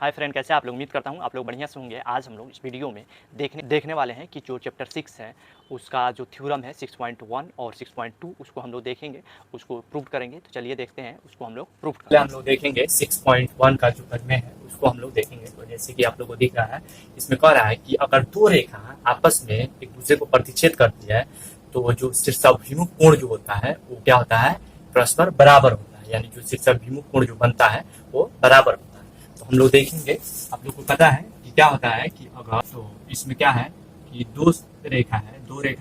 Hi friend, कैसे आप लोग? उम्मीद करता हूँ आप लोग बढ़िया से होंगे। आज हम लोग इस वीडियो में देखने वाले हैं कि जो चैप्टर 6 है उसका जो थ्योरम है 6.1 और 6.2 उसको हम लोग देखेंगे, उसको प्रूव करेंगे। तो चलिए देखते हैं उसको हम लोग प्रूव करेंगे। हम लोग देखेंगे 6.1 का जो प्रमेय है उसको हम लोग देखेंगे। तो जैसे कि आप लोग को दिख रहा है, इसमें कह रहा है कि अगर दो रेखा आपस में एक दूसरे को प्रतिच्छेद करती है तो जो शीर्षाभिमुख कोण जो होता है वो क्या होता है, परस्पर बराबर होता है। यानी जो शीर्षाभिमुख कोण जो बनता है वो बराबर होता है। तो हम लोग देखेंगे, आप लोग को पता है कि क्या होता है कि अगर तो इसमें क्या है कि दो रेखा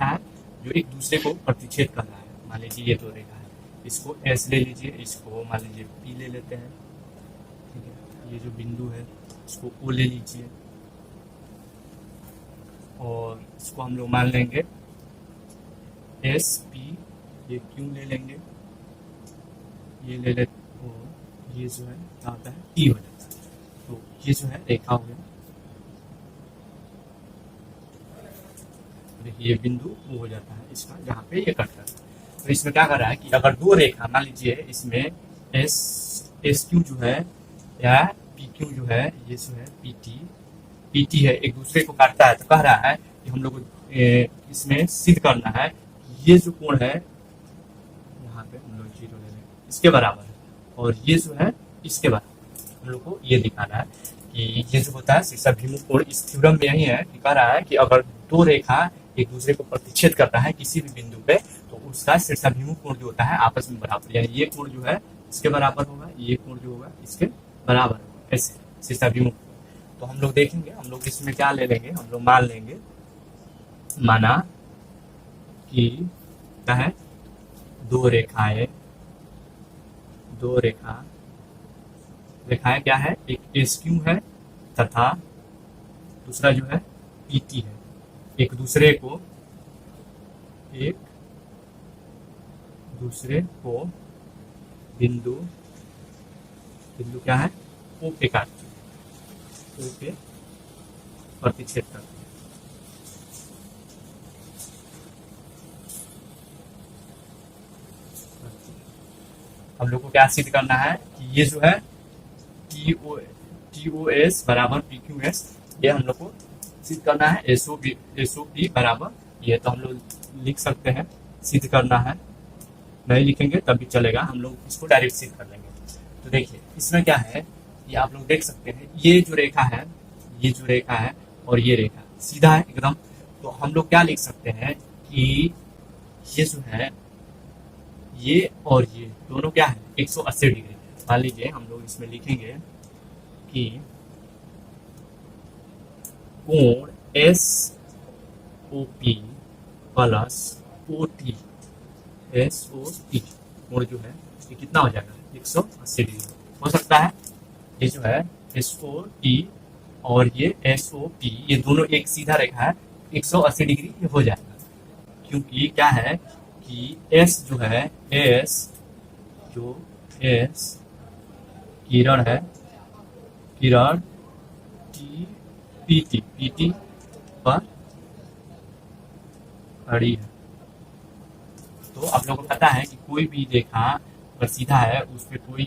है जो एक दूसरे को प्रतिच्छेद कर रहा है। मान लीजिए ये दो रेखा है, इसको एस ले लीजिए, इसको मान लीजिए पी ले लेते हैं, ठीक है। ये जो बिंदु है इसको ओ ले लीजिए और इसको हम लोग मान लेंगे एस पी, ये क्यू ले लेंगे, ये ले लेते और ये जो है क्या होता है टी हो जाता है। तो ये जो है रेखा हो गया, देखिए ये बिंदु वो हो जाता है इसका जहाँ पे ये कट करता है। तो इसमें क्या कर रहा है कि अगर दो रेखा मान लीजिए इसमें एस क्यू जो है या पी क्यू जो है, ये जो है पी टी है, एक दूसरे को काटता है। तो कह रहा है कि हम लोग इसमें सिद्ध करना है कि ये जो कोण है यहाँ पे हम लोग 0 ले लेंगे, इसके बराबर है, और ये जो है इसके बराबर। हम लोग को ये दिखाना है कि ये जो होता है शीर्षाभिमुख कोण, इस थ्योरम में यही है कि कह रहा है कि अगर दो रेखा एक दूसरे को प्रतिच्छेद करता है किसी भी बिंदु पे तो उसका शीर्षाभिमुख कोण जो होता है आपस में बराबर, यानी ये कोण जो है इसके बराबर होगा, ये कोण जो होगा इसके बराबर होगा, ऐसे शीर्षाभिमुख। तो हम लोग देखेंगे, हम लोग इसमें क्या ले लेंगे, हम लोग मान लेंगे, माना कि क्या है दो रेखाएं क्या है, एक एस क्यू है तथा दूसरा जो है पी टी है। एक दूसरे को बिंदु क्या है ओ पे काटती है, ओ पे प्रतिच्छेद करती है। हम लोग को क्या सिद्ध करना है कि ये जो है टी ओ एस बराबर पी क्यू एस, ये हम लोग को सिद्ध करना है। एस ओ पी बराबर ये, तो हम लोग लिख सकते हैं, सिद्ध करना है। नहीं लिखेंगे तब भी चलेगा, हम लोग इसको डायरेक्ट सिद्ध कर लेंगे। तो देखिए इसमें क्या है, ये आप लोग देख सकते हैं, ये जो रेखा है और ये रेखा सीधा है एकदम। तो हम लोग क्या लिख सकते हैं कि ये जो है ये और ये दोनों क्या है 180 डिग्री। मान लीजिए हम लोग इसमें लिखेंगे कि कोण S O P plus O T, S O T कोण जो है ये कितना हो जाएगा 180 डिग्री हो सकता है। ये जो है एस ओ टी और ये एस ओ पी, ये दोनों एक सीधा रेखा है, 180 डिग्री हो जाएगा। क्योंकि क्या है कि एस जो है, एस किरण है, किरण पीटी पर खड़ी है। तो आप लोगों को पता है कि कोई भी रेखा अगर सीधा है उस पर कोई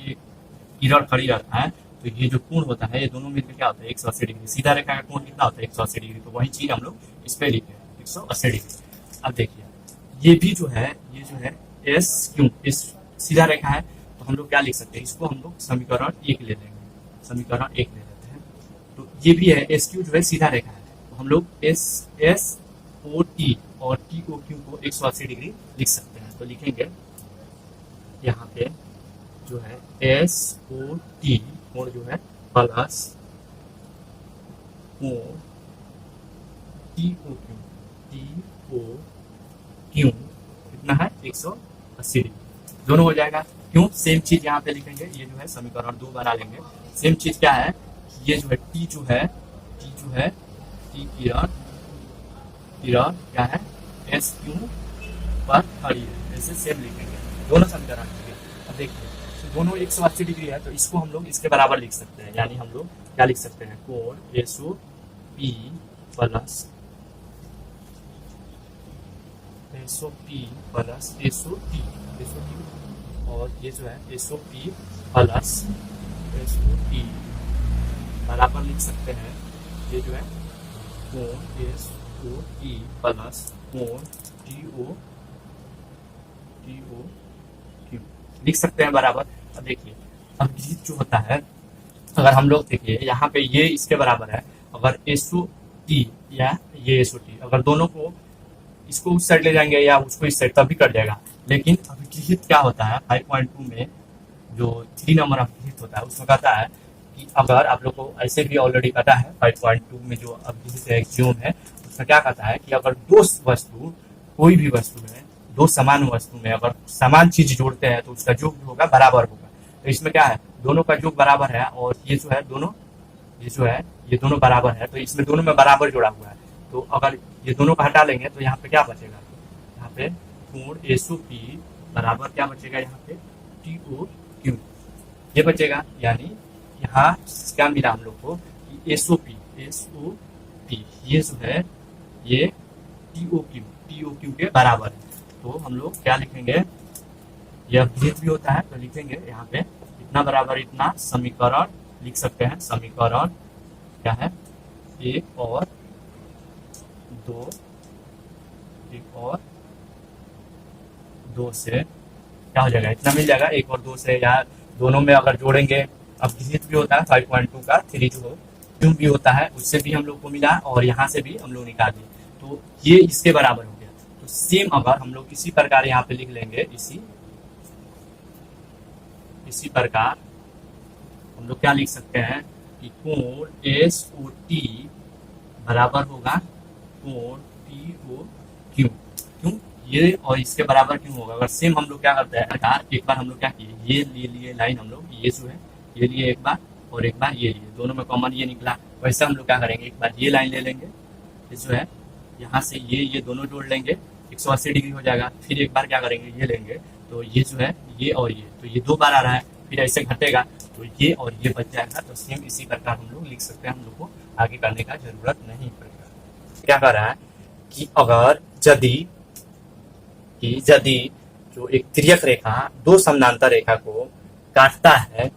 किरण खड़ी रहता है तो ये जो कोण होता है ये दोनों में क्या होता है 180 डिग्री। सीधा रेखा का कोण कितना होता है 180 डिग्री। तो वही चीज हम लोग इस पे लिखे 180 डिग्री। अब देखिए ये भी जो है, ये जो है एस क्यू, इस सीधा रेखा है, तो हम लोग क्या लिख सकते हैं, इसको हम लोग समीकरण 1 ले लेंगे, समीकरण 1 ले लेते हैं। तो ये भी है एस क्यू जो है सीधा रेखा है, तो हम लोग एस ओ टी और टी ओ क्यू को 180 डिग्री लिख सकते हैं। तो लिखेंगे यहाँ पे जो है एस ओ टी कोण जो है प्लस कोण टी ओ क्यू कितना है 180 डिग्री, दोनों हो जाएगा। क्यों सेम चीज यहाँ पे लिखेंगे, ये जो है समीकरण 2 बना लेंगे। सेम चीज क्या है, ये जो है टी किरण क्या है एस क्यू पर खड़ी है, ऐसे सेम लिखेंगे दोनों समीकरण लिखेंगे। अब देखिए तो दोनों 180 डिग्री है, तो इसको हम लोग इसके बराबर लिख सकते हैं। यानी हम लोग क्या लिख सकते हैं, कोण S O P plus S O P plus S O T, और ये जो है S O P plus S O T बराबर लिख सकते हैं, ये जो है कोण एस ओ टी प्लस कोण टी ओ क्यू लिख सकते हैं बराबर। अब देखिए अभिजीत जो होता है, अगर हम लोग देखिए यहाँ पे ये इसके बराबर है, अगर एसओ टी या ये एसओ टी, अगर दोनों को इसको उस साइड ले जाएंगे या उसको इस साइड तभी कट जाएगा। लेकिन अभिजीत क्या होता है 5.2 में जो 3 नंबर अभिजीत होता है उसमें कहता है कि अगर आप लोग को ऐसे भी ऑलरेडी पता है 5.2 में जो अभिजीत एक्सियोम है उसमें क्या कहता है कि अगर दो वस्तु, कोई भी वस्तु है, दो समान वस्तु में अगर समान चीज जोड़ते हैं तो उसका योग जो होगा बराबर होगा। तो इसमें क्या है, दोनों का योग बराबर है और ये जो है दोनों, ये जो है ये दोनों बराबर है, तो इसमें दोनों में बराबर जोड़ा हुआ है। तो अगर ये दोनों को हटा लेंगे तो यहाँ पे क्या बचेगा, यहाँ पे कोण एसओपी बराबर क्या बचेगा, यहाँ पे टीओ क्यू ये बचेगा। यानी यहाँ क्या मिला हम लोग को कि एसओपी ये जो है ये टीओ क्यू के बराबर है। तो हम लोग क्या लिखेंगे, यह अभिजीत भी होता है तो लिखेंगे यहाँ पे इतना बराबर इतना, समीकरण लिख सकते हैं, समीकरण क्या है 1 और 2 से क्या हो जाएगा, इतना मिल जाएगा 1 और 2 से, या दोनों में अगर जोड़ेंगे अभिजीत भी होता है 5.2 का 3 जो क्यों भी होता है उससे भी हम लोग को मिला और यहाँ से भी हम लोग निकाल दिए, तो ये इसके बराबर हो गया। तो सेम अगर हम लोग इसी प्रकार यहाँ पे लिख लेंगे, इसी प्रकार हम लोग क्या लिख सकते हैं कि कोण एस ओ टी बराबर होगा कोण टी ओ क्यू, क्यों ये और इसके बराबर क्यों होगा। अगर सेम हम लोग क्या करते हैं, एक बार हम लोग क्या किए, ये लिए लाइन हम लोग, ये जो है ये लिए एक बार और एक बार ये लिए, दोनों में कॉमन ये निकला। वैसे हम लोग क्या करेंगे, एक बार ये लाइन ले लेंगे, ये जो है यहाँ से ये दोनों जोड़ लेंगे 180 डिग्री हो जाएगा। फिर एक बार क्या करेंगे, ये लेंगे तो ये जो है ये और ये, तो ये 2 बार आ रहा है, फिर ऐसे घटेगा तो ये और ये बच जाएगा। तो सेम इसी प्रकार हम लोग लिख सकते हैं, हम लोग को आगे करने का जरूरत नहीं पड़ेगा। क्या कर रहा है कि अगर यदि जो एक तिर्यक रेखा 2 समानांतर रेखा को काटता है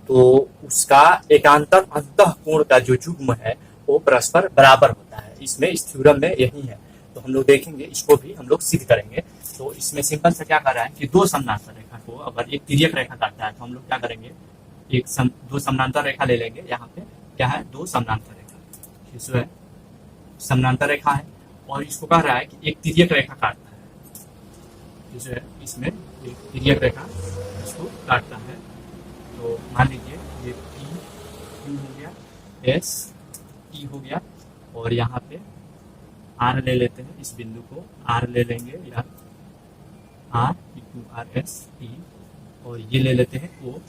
तो उसका एकांतर अंतःकोण का जो युग्म है वो परस्पर बराबर होता है। इसमें इस थ्योरम में यही है, तो हम लोग देखेंगे, इसको भी हम लोग सिद्ध करेंगे। तो इसमें सिंपल से क्या कर रहा है कि 2 समानांतर रेखा को अगर एक तिर्यक रेखा काटता है तो हम लोग क्या करेंगे, 2 समानांतर रेखा ले लेंगे। यहाँ पे क्या है 2 समानांतर रेखा, जो है समानांतर रेखा है और इसको कह रहा है कि एक तिर्यक रेखा काटता है, जो है इसमें एक तिर्यक रेखा इसको काटता है। तो मान लीजिए ये पी क्यू हो गया, एस टी हो गया और यहाँ पे आर ले लेते हैं, इस बिंदु को आर ले लेंगे, या R Q R S T, और ये ले लेते हैं ओ,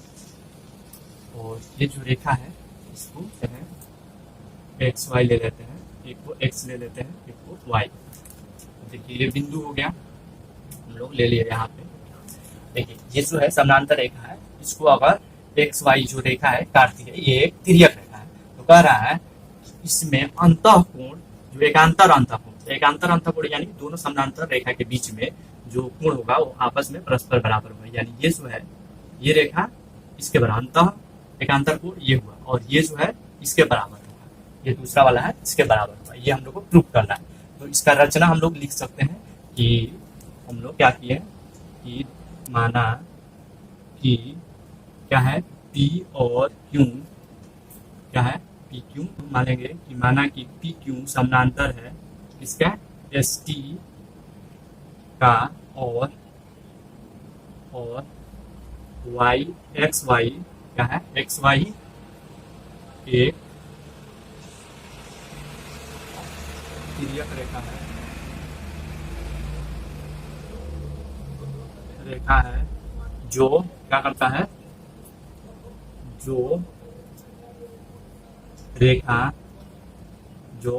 और ये जो रेखा है इसको जो है एक्स वाई ले लेते हैं, एक को एक्स ले लेते हैं, एक को वाई। देखिए ये बिंदु हो गया, हम लोग ले लिए यहाँ पे। देखिए ये जो है समानांतर रेखा है, इसको अगर एक्स वाई जो रेखा है काटती है, ये एक तिर्यक रेखा है। तो कह रहा है इसमें अंतःकोण जो एकांतर अंतःकोण यानी दोनों समानांतर रेखा के बीच में जो कोण होगा वो आपस में परस्पर बराबर होगा। यानी ये जो है ये रेखा इसके बराबर, अंतः एकांतर कोण ये हुआ, और ये जो है इसके बराबर होगा, ये दूसरा वाला है इसके बराबर होगा। ये हम लोग को प्रूव करना है। तो इसका रचना हम लोग लिख सकते हैं कि हम लोग क्या किए कि माना कि क्या है P और Q, क्या है पी क्यू, मानेंगे कि माना कि पी क्यू समानांतर है इसका एस टी का और वाई एक्स वाई, क्या है एक्स वाई एक तिर्यक रेखा है जो क्या करता है, जो रेखा जो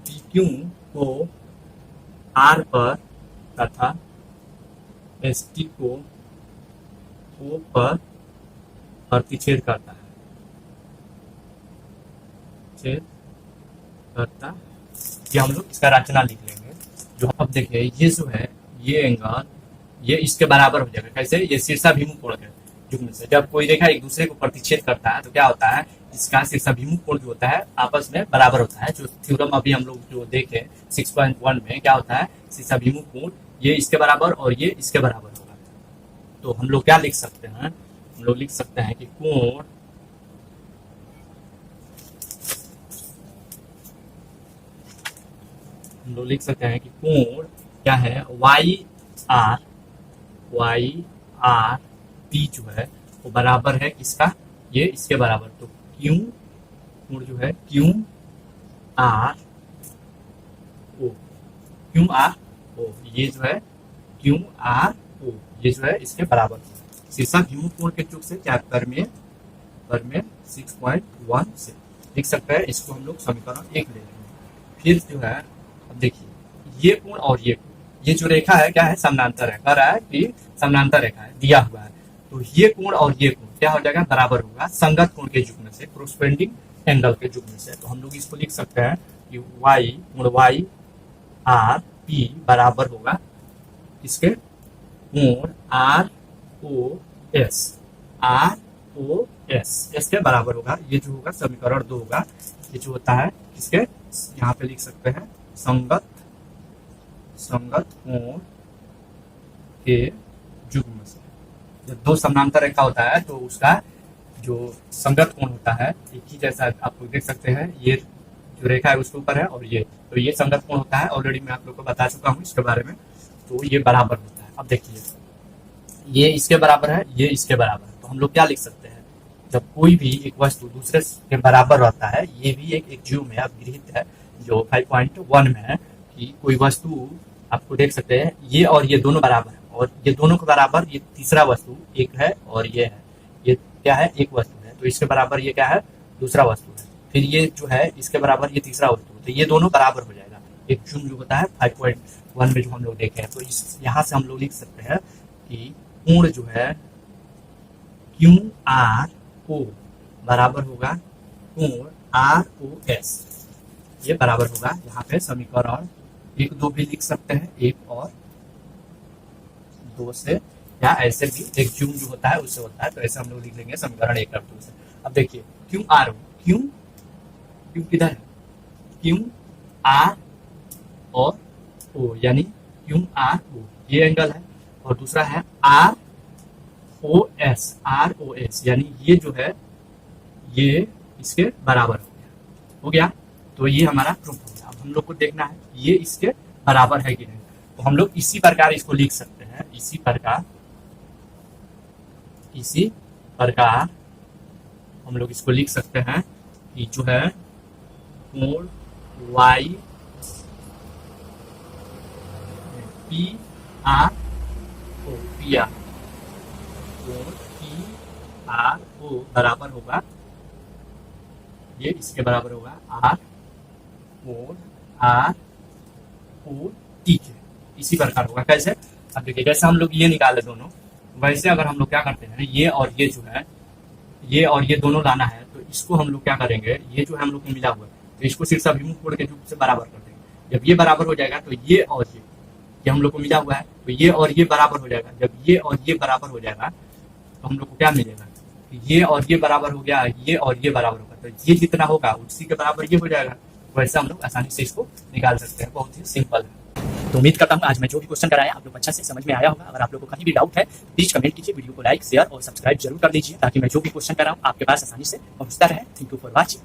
पी क्यू को आर पर तथा एस टी को ओ पर प्रतिच्छेद करता है, छेद करता। ये हम लोग इसका रचना लिख लेंगे। जो अब देखिए ये जो है ये एंगल ये इसके बराबर हो जाएगा। कैसे, ये शीर्षाभिमुख कोण है, युग्म से। जब कोई रेखा एक दूसरे को प्रतिच्छेद करता है तो क्या होता है, इसका शीर्षाभिमुख कोण जो होता है आपस में बराबर होता है। जो थ्योरम अभी हम लोग जो देखे 6.1 में क्या होता है, शीर्षाभिमुख कोण ये इसके बराबर और ये इसके बराबर होगा। तो हम लोग क्या लिख सकते हैं, हम लोग लिख सकते हैं कि कोण हम लोग लिख सकते हैं कि कोण क्या है, वाई आर पी जो है वो बराबर है किसका, ये इसके बराबर। तो क्यू कोण जो है क्यू आर ओ ये जो है क्यू आर ओ ये जो है इसके बराबर। शीर्षाभिमुख कोण के चूक से क्या परमेय 6.1 से लिख सकते हैं। इसको हम लोग समीकरण 1 ले लेंगे। फिर जो है अब देखिए ये कोण और ये कोण, ये जो रेखा है क्या है, समानांतर है। कह रहा है कि समानांतर रेखा है दिया हुआ है। तो ये कोण और ये कोण क्या हो जाएगा, बराबर होगा संगत कोण के युग्म से, कोरोस्पोंडिंग एंगल के युग्म से। तो हम लोग इसको लिख सकते हैं कि वाई आर पी बराबर होगा इसके कोण आर ओ एस के बराबर होगा। ये जो होगा समीकरण 2 होगा। ये जो होता है इसके यहाँ पे लिख सकते हैं संगत कोण के युग्म से। जब दो समानांतर रेखा होता है तो उसका जो संगत कोण होता है एक ही जैसा, आप लोग देख सकते हैं ये जो रेखा है उसके ऊपर है और ये, तो ये संगत कोण होता है। ऑलरेडी मैं आप लोग को बता चुका हूँ इसके बारे में। तो ये बराबर होता है। अब देखिए ये इसके बराबर है, ये इसके बराबर है। तो हम लोग क्या लिख सकते हैं, जब कोई भी एक वस्तु दूसरे के बराबर रहता है, ये भी एक ज्योमेट्री में अब गृहीत है जो 5.1 में है कि कोई वस्तु आपको देख सकते हैं ये और ये दोनों बराबर है और ये दोनों के बराबर ये तीसरा वस्तु एक है और ये है, ये क्या है, एक वस्तु है। तो इसके बराबर ये क्या है, दूसरा वस्तु है। फिर ये जो है इसके बराबर ये तीसरा वस्तु है। तो ये दोनों बराबर हो जाएगा। एक जूम जो होता है 5.1 में जो हम लोग देखे हैं। तो इस यहाँ से हम लोग लिख सकते हैं कि कोण जो है क्यू आर ओ बराबर होगा कोण आर ओ एस, ये बराबर होगा। यहाँ पे समीकरण 1, 2 भी लिख सकते हैं, 1 और 2 से, या ऐसे भी एक जूम जो होता है उससे होता है। तो ऐसे हम लोग लिख लेंगे समीकरण 1 और 2 से। अब देखिए क्यू आर ओ, क्यू किधर है, क्यू आर और ओ यानी क्यू आर ओ ये एंगल है और दूसरा है आर ओ एस यानी ये जो है ये इसके बराबर हो गया। तो ये हमारा प्रूफ हो गया। अब हम लोग को देखना है ये इसके बराबर है कि नहीं। तो हम लोग इसी प्रकार इसको लिख सकते हैं, इसी प्रकार हम लोग इसको लिख सकते हैं कि जो है कोण वाई पी आर ओ कोण पी आर ओ बराबर होगा, ये इसके बराबर होगा आर कोण आर ओ टी के। इसी प्रकार होगा। कैसे, अब देखिए जैसे हम लोग ये निकाले दोनों, वैसे अगर हम लोग क्या करते हैं ये और ये जो है ये और ये दोनों लाना है तो इसको हम लोग क्या करेंगे, ये जो है हम लोग को मिला हुआ है तो इसको शीर्षाभिमुख कोण के रूप से बराबर कर देंगे। जब ये बराबर हो जाएगा तो ये और ये हम लोग को मिला हुआ है तो ये और ये बराबर हो जाएगा। जब ये और ये बराबर हो जाएगा तो हम लोग को क्या मिलेगा, ये और ये बराबर हो गया, ये और ये बराबर होगा। तो ये जितना होगा उसी के बराबर ये हो जाएगा। वैसे हम लोग आसानी से इसको निकाल सकते हैं, बहुत ही सिंपल है। तो उम्मीद करता हूँ आज मैं जो भी क्वेश्चन कराया आप लोग अच्छा से समझ में आया होगा। अगर आप लोगों को कहीं भी डाउट है प्लीज कमेंट कीजिए, वीडियो को लाइक शेयर और सब्सक्राइब जरूर कर लीजिए ताकि मैं जो भी क्वेश्चन कराऊँ आपके पास आसानी से पहुंचता रहे। Thank you for watching.